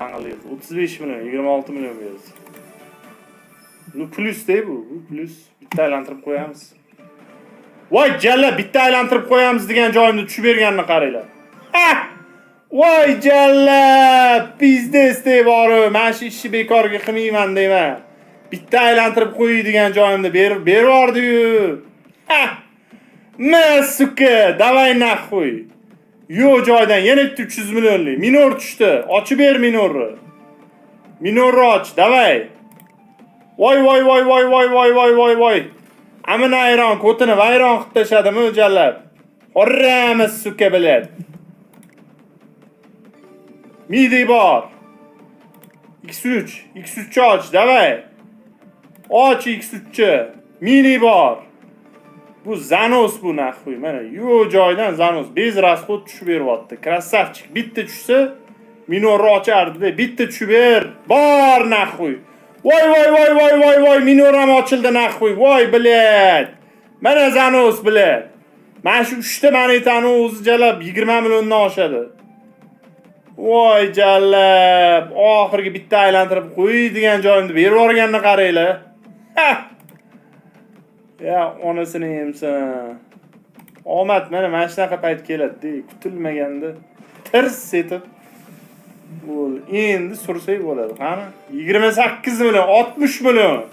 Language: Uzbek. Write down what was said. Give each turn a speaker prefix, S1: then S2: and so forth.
S1: Anlayız. 35 milyon, 26 milyon veririz. Bu plus değil bu. Bu plus. Bitta aylantirib qo'yamiz. Voy jalla, bitta aylantirib qo'yamiz degan joyimda tushib berganini qaranglar. Ha! Voy jalla, biznes deb borib, men shu ishni bekorga qilmayman deyman. Bitta aylantirib qo'y degan joyimda berib yubordi-yu. Ha! Masuka, davay naxuy. Yo joydan yana 300 millionlik minor tushdi. Ochib ber minorni. Minorni och, davay. Voy voy voy voy voy voy voy voy voy. Amina ayron ko'tini vayron qilib tashladimi o'jallab. Horramiz suka bilad. Midi bor. X3 och, davay. Och X3. Mini bor. Bu Zanos bu naxuy. Mana yo joydan Zanos bez rasxod tushib beryapti. Krasavchik. Bitta tushsa minor ochardi-da. Bitta tushib ber. Bor naxuy. Voy voy voy voy voy voy minor ham ochildi naxuy. Voy bilad. Mana Zanos bilad. Mana shu 3 ta monetani o'zi jalab 20 milliondan oshadi. Voy jallab. Oxirgi bitta aylantirib qo'y degan joyimda berib yuborganini qaranglar. Ya onasini yemsan. Omad mana shunaqa payt keladi-da, kutilmaganda tirs etib. Endi sursak bo'ladi. Qani? 28 million, 60 million.